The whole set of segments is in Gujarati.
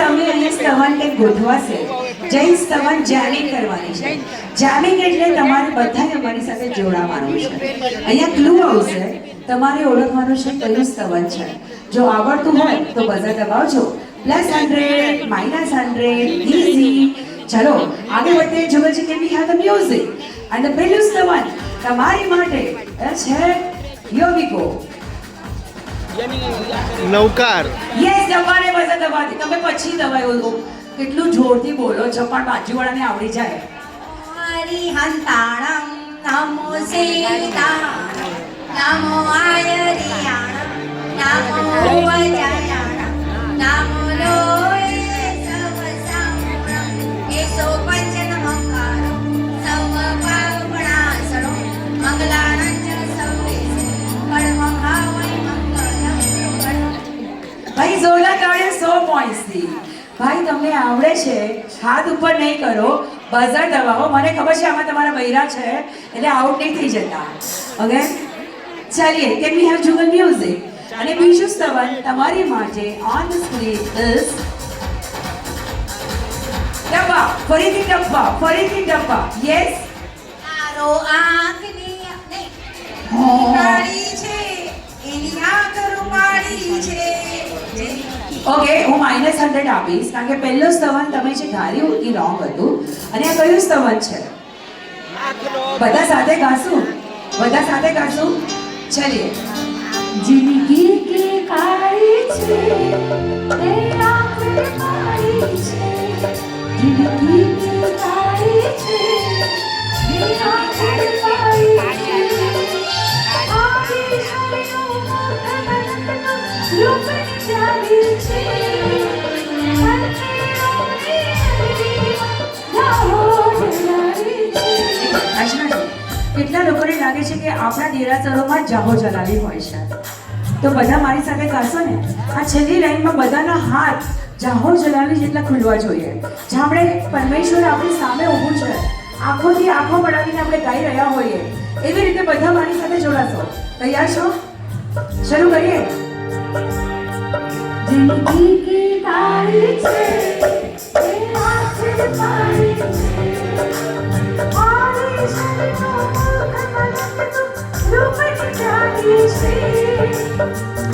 સામે અહીંયા સ્તવન કંઈક ગોઠવાશે. જૈન સ્તવન જામિંગ કરવાની છે. જામિંગ એટલે તમારે બધાને અમારી સાથે જોડાવાનું છે. અહીંયા ક્લુ આવશે, તમારે ઓળખવાનું છે કયું સ્તવન છે. જો આવડતું હોય તો બઝર દબાવજો. +100, -100, ઇઝી. ચલો આગળ વધીએ. Jugalji, can we have the music? અને પહેલું સ્તવન તમારી માટે છે. Here we go. Navkar. Yes, દબાને બઝર દબાવી. તમે પછી દબાયો. કેટલું જોરથી બોલો છો પણ બાજુવાળાને આવડી જાય. હરિહંતાણમ નમો સીતાણમ નમો આયરિયાણમ નમો વજાયાણમ નમો લોય સવ સામણમ એસો પંચનમકારો સવ પાવણાસણો મંગલાણં ચ સૌવેશ પરમં હાવૈ મંગલમ. ભાઈ જોરદાર તાળીઓ 100 પોઈન્ટ્સ થી. ભાઈ તમને આવડે છે, હાથ ઉપર નહીં કરો, બઝર દબાવો. મને ખબર છે આમાં તમારા બૈરા છે એટલે આઉટ નહીં થઈ જતા. ઓકે, ચાલીએ. Can we have Jugal music? અને બીજું સ્તવન તમારી માટે ઓન ધ સ્ક્રીન ઇઝ ડબ્બા. ફરીથી ડબ્બા, ફરીથી ડબ્બા. યસ. તારો આંખની નહીં કાળી છે એની આંખ રૂપાળી છે. ઓકે, હું -100 આપીશ કારણ કે પહેલું સ્તવન તમે જે ધાર્યું એ રોંગ હતું. અને આ કયું સ્તવન છે? બધા સાથે ગાશું, બધા સાથે ગાશું. ચલીએ. જિંદગી કે કાળી છે એ આંખ કાળી છે. જિંદગી કે કાળી છે એ આંખ કાળી છે. આખી શરીરો મનનો રૂપની ચાલી છે. કેટલા લોકોને લાગે છે કે આપણા દેરાસરોમાં જાહો જલાલી હોય છે? તો બધા મારી સાથે ગાશો ને? આ છેલ્લી લાઈનમાં બધાના હાથ જાહો જલાલી જેટલા ખુલવા જોઈએ. જાણે પરમેશ્વર આપણી સામે ઊભું છે, આંખોથી આંખો પડાવીને આપણે ગાઈ રહ્યા હોઈએ એવી રીતે બધા મારી સાથે જોડાશો. તૈયાર છો? શરૂ કરીએ. જિંદગી કી કાળી છે એ આંખ કાળી છે. આખી શરીરો મનનો રૂપની ચાલી છે.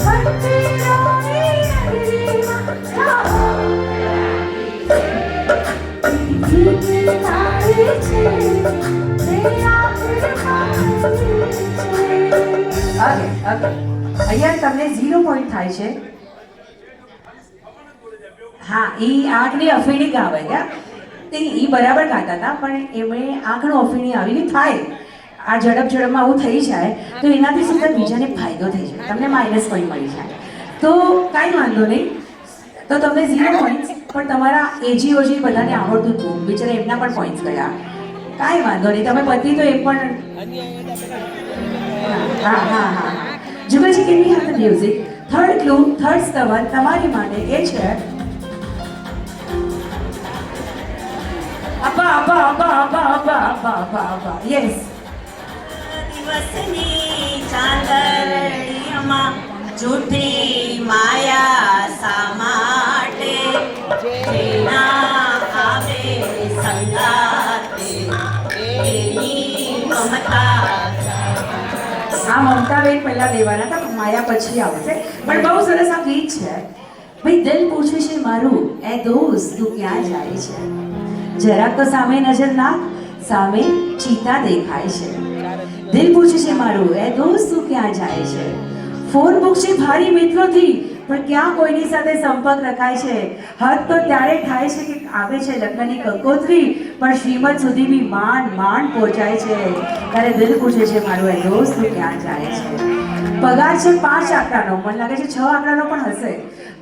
મંદિરોની નગરીમાં જાઓ. જિંદગી કી કાળી છે એ આંખ કાળી છે. Okay, okay. અહીંયા તમને 0 પોઈન્ટ થાય છે. હા, એ આંખની અફીણી ગાવે તે એ બરાબર ગાતા હતા પણ એમણે આંખનો અફીણી આવીને થાય. આ ઝડપમાં આવું થઈ જાય તો એનાથી સીધા બીજાને ફાયદો થઈ જાય, તમને -1 મળી જાય. તો કાંઈ વાંધો નહીં. તો તમને 0 પોઈન્ટ્સ, પણ તમારા એજી ઓજી બધાને આવડતું હતું, બિચારા એમના પણ પોઈન્ટ્સ ગયા. કાંઈ વાંધો નહીં, તમે પતિ તો એ પણ. હા હા હા. Jugalji, can we have the music? Third clue, third સ્તવન તમારી માટે એ છે. અબ્બા અબ્બા અબ્બા અબ્બા અબ્બા અબ્બા અબ્બા અબ્બા. યસ. દિવસની ચાંદણીમાં જૂઠી માયા શા માટે? જેના આવે સંગાતે એની મમતા. આ મમતાબેન પહેલા દેવાના હતા, માયા પછી આવશે. પણ બહુ સરસ આ ગીત છે. ભાઈ, દિલ પૂછે છે મારું, એ દોસ્ત તું ક્યાં જાય છે? જરાક તો સામે નજર નાખ, સામે ચીતા દેખાય છે. દિલ પૂછે છે મારું, એ દોસ્ત તું ક્યાં જાય છે? ફોન મૂકશે ભારી મિત્રોથી, પણ ક્યાં કોઈની સાથે સંપર્ક રખાય છે? હદ તો ત્યારે થાય છે કે આવે છે લગ્નની કંકોત્રી, પણ શ્રીમત સુધી બી માંડ પહોંચાય છે. ત્યારે દિલ પૂછે છે મારું, એ દોસ્ત તું ક્યાં જાય છે? પગાર છે 5 આંકડાનો, મને લાગે છે 6 આંકડાનો પણ હશે.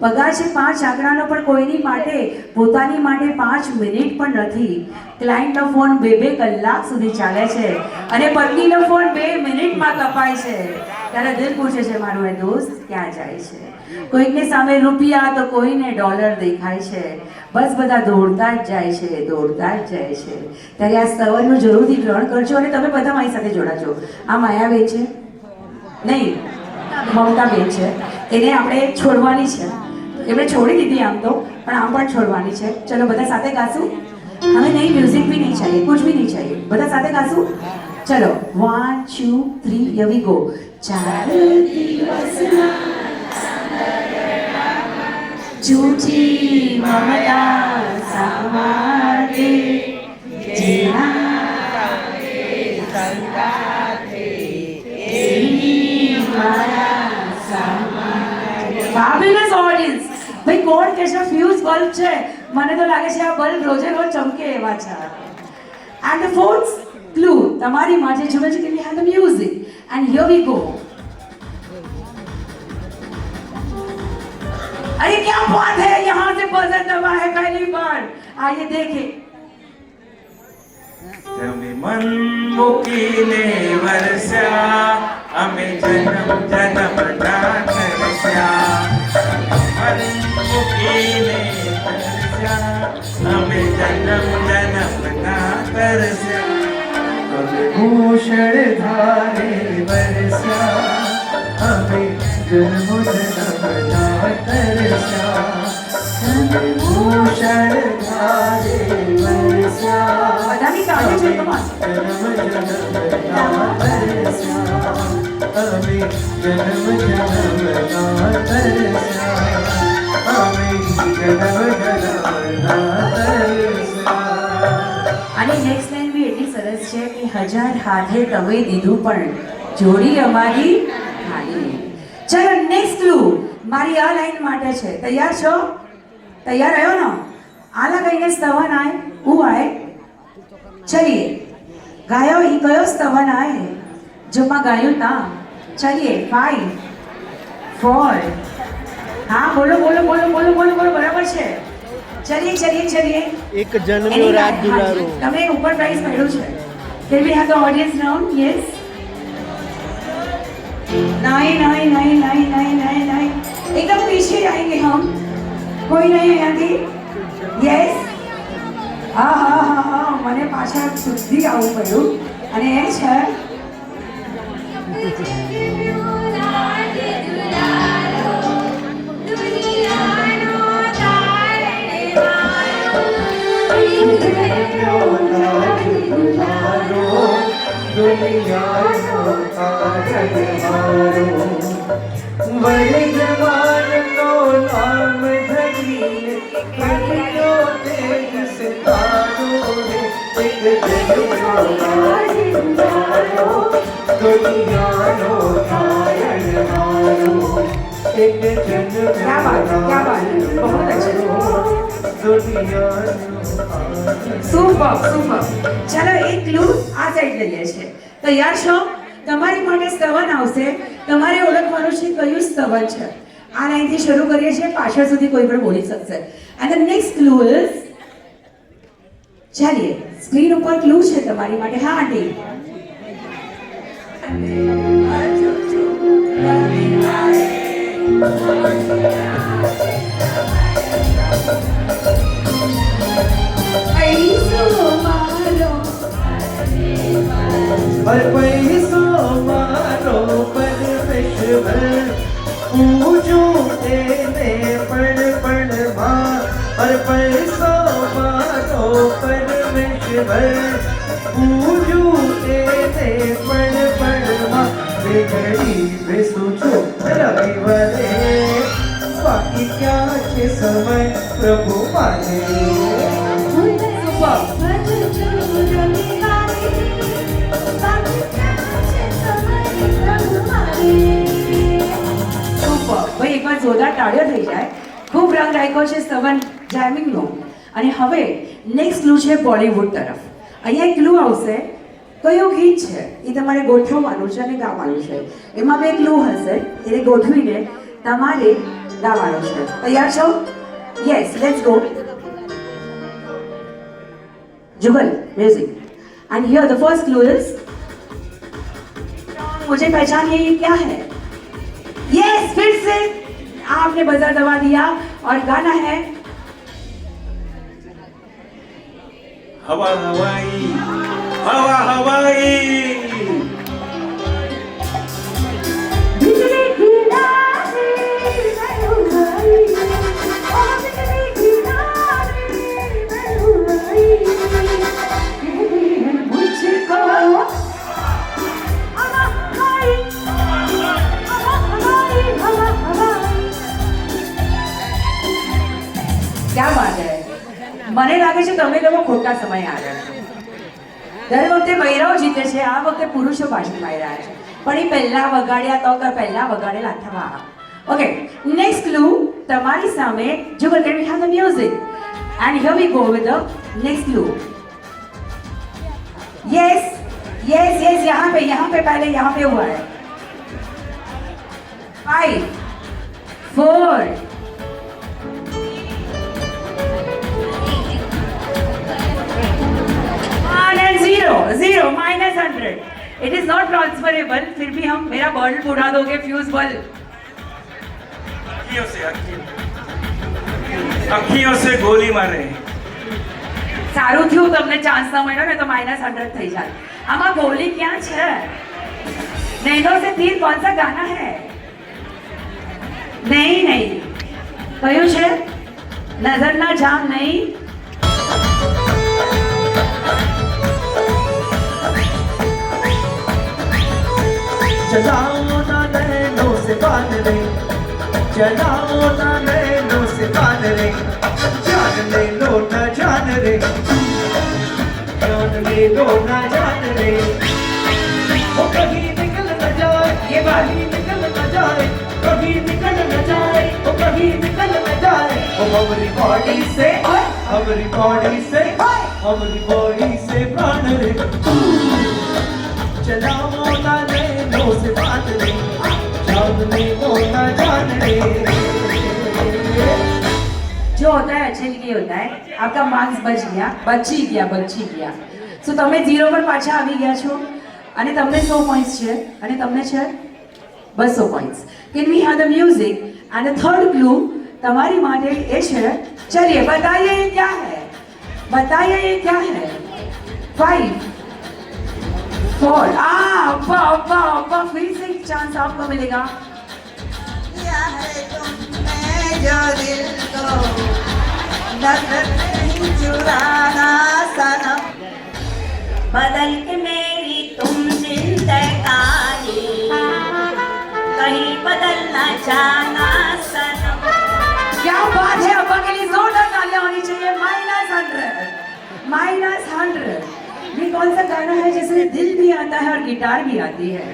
પગાર છે 5 આંકડાનો, પણ કોઈની માટે, પોતાની માટે 5 મિનિટ પણ નથી. ક્લાયન્ટનો ફોન 2 કલાક સુધી ચાલે છે અને પત્નીનો ફોન 2 મિનિટમાં કપાય છે. ત્યારે દિલ પૂછે છે મારું, એ દોસ્ત ક્યાં જાય છે? કોઈકને સામે રૂપિયા તો કોઈને ડોલર દેખાય છે. બસ બધા દોડતા જ જાય છે, દોડતા જ જાય છે. ત્યારે આ સ્તવનનું જરૂરથી ગ્રહણ કરજો અને તમે બધા મારી સાથે જોડાજો. આ માયાબેન છે નહીં, મમતાબેન છે, એને આપણે છોડવાની છે. એમણે છોડી દીધી આમ તો, પણ આમ પણ છોડવાની છે. ચલો બધા સાથે ગાશું. हमें नहीं म्यूजिक भी नहीं चाहिए, कुछ भी नहीं चाहिए. બધા સાથે ગાશું. ચલો 1 2 3 here we go. ચાર દિવસના જૂઠી મમતા સામારે જીના ફેબ્યુલસ ઓડિયન્સ. ભાઈ કોણ કે છે ફ્યુઝ બલ્બ છે? મને તો લાગે છે આ બલ્બ રોજે રોજ ચમકે એવા છે. એન્ડ ધ ફોર્થ ક્લુ તમારી માટે જુએ છે કે વી have the music and here we go. अरे क्या बात है, यहाँ से बजर दबा है पहली बार. आइए देखें. તમે મન મૂકીને વરસ્યા, અમે જન્મ જન્મ ના કરસ્યા. મન મૂકીને વરસ્યા, અમે જન્મ જન્મ ના કરસ્યા. તમે ભૂષણ ધારે વરસ્યા, અમે જન્મ જન્મ ના કરસ્યા. તમે ભૂષણ ધારે વરસ્યા, બધાની તાળી છે કમાલ. અને નેક્સ્ટ લાઈન બી એટલી સરસ છે કે 1000 હાથે તમે દીધું પણ જોડી અમારી હાડી. ચલો નેક્સ્ટ ક્લુ મારી આ લાઈન માટે છે. તૈયાર છો? તૈયાર રહ્યો ને? આલા કહીને સ્તવન આય હું આય. ચલીએ ગાયો ઈ કયો સ્તવન આય જો માં ગાયું તા. ચલીએ 5 4 હા બોલો બોલો બોલો બોલો બોલો બોલો બરાબર છે. ચલીએ ચલીએ ચલીએ. એક જન્મ્યો રાત દુલારો. તમે ઉપર પ્રાઇઝ મળ્યું છે. Can we have the audience round? Yes. 9 9 9 9 9 9 9 एकदम पीछे आएंगे हम. कोई नहीं है यहाँ की. Yes. હા હા હા હા મને પાછા સુધી આવવું પડ્યું અને એ છે વર્તમાનનો નામ ધરીને પ્રગટ્યો તેજ સિતારો રે. એક જન્મ્યો દુનિયાનો તારણહારો. એક क्या बात है, क्या बात है, बहुत अच्छे. Super super. ચાલો એક ક્લુ આ સાઈડ લઈએ છીએ. તૈયાર છો? તમારી માટે સ્તવન આવશે. તમારે ઓળખવાનું છે કયું સ્તવન છે. આ લાઈનથી શરૂ કરીએ છીએ, પાછળ સુધી કોઈ પણ બોલી શકશે. And the next clue is ચાલીએ સ્ક્રીન ઉપર ક્લુ છે તમારી માટે. હા આંટી और पैसो मारो परमेश्वर, पूजो तेने पण पण मां. और पैसो मारो परमेश्वर, पूजो तेने पण पण मां. बेघड़ी बेसुचो रविवारे, बाकी क्या છે સમય પ્રભુ માને. ભાઈ એકવાર જોરદાર તાળીઓ થઈ જાય. ખૂબ રંગ રાખ્યો છે સ્તવન જામિંગનો. અને હવે નેક્સ્ટ ક્લુ છે બોલિવૂડ તરફ. અહીંયા એક ક્લુ આવશે. કયું ગીત છે એ તમારે ગોઠવવાનું છે અને ગાવાનું છે. એમાં બે ક્લુ હશે એને ગોઠવીને તમારે ગાવાનું છે. તૈયાર છો? Yes let's go. Jugal music and here the first clue is मुझे पहचानिए ये क्या है. यस फिर से आपने बजर दबा दिया और गाना है हवा हवाई, हवा हवाई. बिजली गिराए मैं उड़ाई, ओ बिजली गिराए ક્યાં વાત હે મને લાગે છે તમે લોકો ખોટા સમય આવ્યા છો દર વખતે બૈરાઓ જીતે છે આ વખતે પુરુષો પાછી મારી રહ્યા છે પણ એ પહેલા વગાડ્યા તો પહેલા વગાડેલા થવા ઓકે નેક્સ્ટ ક્લુ તમારી સામે Jugal can we have the music and here we go with the next clue yes yes yes यहाँ पे पहले यहाँ पे हुआ है 5 4 and 0 minus 100 it is not transferable फिर भी हम मेरा बल्ब उड़ा दोगे फ्यूज बल्ब अखियों से गोली मारे સારું થયું તમને ચાન્સ ન મળ્યો ને તો -100 થઈ જાય આમાં ગોલી ક્યાં છે નૈનો સે તીર कौन सा गाना है नहीं કયું છે નજર ના જામ નહીં जलाओ ना नैनों से बांध ले जलाओ ना नैनों से बांध ले जान ले लो ना जान रे जान ले लो ना जान रे वो कहीं निकल न जाए ये बाली निकल न जाए कभी निकल न जाए वो कभी निकल न जाए वो हमारी बॉडी से हमारी बॉडी से हमारी बॉडी से प्राण रे जलाओ ना नैनों से बांध ले जान ले लो ना जान रे जो होता है अच्छे लिए होता है आपका मार्क्स બચી ગયા સો તમે 0 પર પાછા આવી ગયા છો અને તમને 100 પોઈન્ટ્સ છે અને તમને છે 200 points can we have the music and the third clue તમારી માટે એ છે ચलिए बताइए ये क्या है 5 4 अब्बा फिर से एक चांस आपको मिलेगा किया है तुमने जो दिल को नजर नहीं चुराना सनम बदल के मेरी तुम जिंदगानी कहीं बदल ना जाना सनम क्या बात है अब्बा के लिए जोरदार तालियां होनी चाहिए -100 ये कौन सा गाना है जिसमें दिल भी आता है और गिटार भी आती है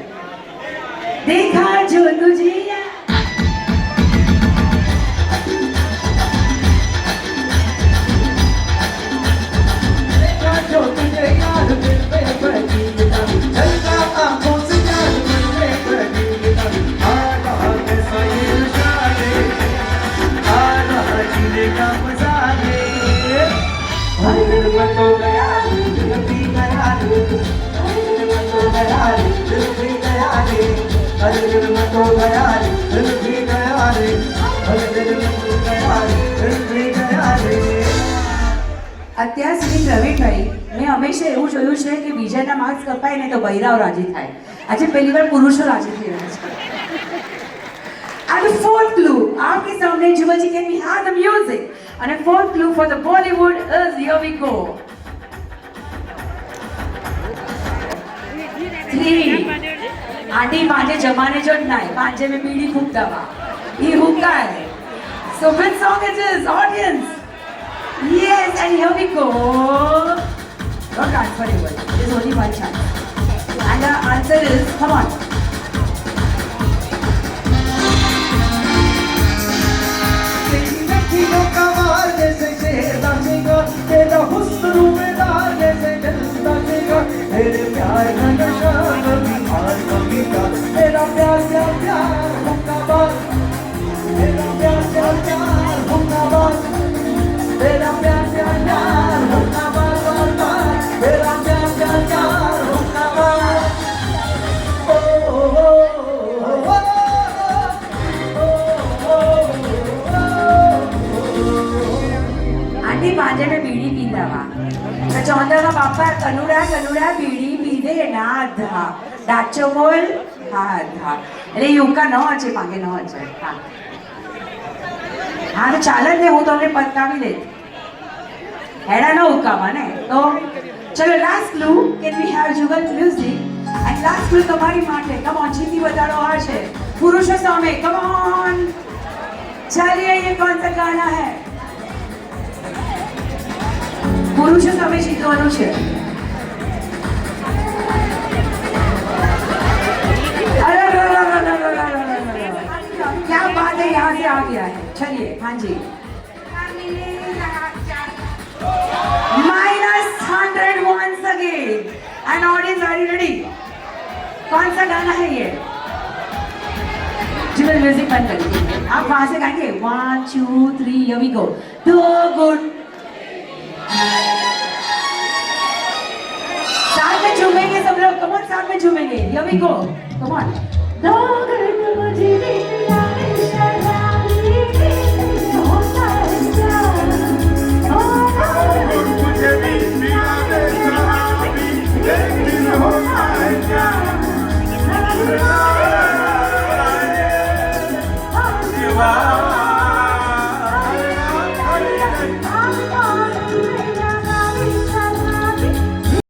देखा जो तुझे जो तुझे याद दिल में बजीता जलता आंखों से याद दिल में बजीता आ रहा कैसा ये नशारे आ रहा जीने का मजा ले हर दिल में तो गया दिल भी गया रे हर दिल में तो गया दिल भी गया रे हर दिल में तो गया दिल भी गया रे हर दिल में तो गया दिल भी गया रे અત્યાર સુધી પ્રવીણભાઈ મેં હંમેશા એવું જોયું છે કે બીજાના માર્ક્સ કપાય ને તો બૈરાઓ રાજી થાય આજે પહેલી વાર પુરુષો રાજી થઈ રહ્યા છે And the fourth clue, आपके सामने जुगल जी can we have the music? And the fourth clue for the Bollywood is here we go. 3. Aunty मांझे जमाने जो नहीं, मांझे में बीड़ी फूकता हुआ, ये हुक्का है. So which song it is, audience? Yes, and here we go. Not transferable. There's only one chance. And the answer is, come on. तेरा हुस्न रूबेदार जैसे जलता देगा तेरे प्यार का नशा कभी हार कभी का तेरा प्यार प्यार प्यार होगा बात तेरा प्यार प्यार प्यार होगा बात तेरा प्यार प्यार प्यार होगा बात बात तेरा प्यार प्यार प्यार होगा बात ओ ओ ओ ओ आंटी मांझे में बीड़ी पीता हुआ तो चौंदा का पापा कनुड़ा बीड़ी पीधे ना था डाचो बोल हाँ था એટલે યુકા ન હશે માંગે ન હશે હા હા તો ચાલે ને હું તમને પતાવી દે હેડા ન ઉકામાં ને તો ચલો last clue can we have Jugal music and last clue તમારી માટે કમ ઓન જીતી બતાડો આ છે પુરુષો સામે કમ ઓન ચલિए ये कौन सा गाना है પુરુષો સામે જીતવાનું છે. अरे क्या बात है, यहाँ से आ गया है. चलिए, हाँ जी. -100 once again. And audience, are you ready? कौन सा गाना है ये? जी म्यूजिक बंद कर दीजिए. आप वहां से गाएंगे 1 2 3 here we go. दो गुण साथ में झूमेंगे सब लोग. कम ऑन, साथ में झूमेंगे. here we go. come on. दो घंटे मुझे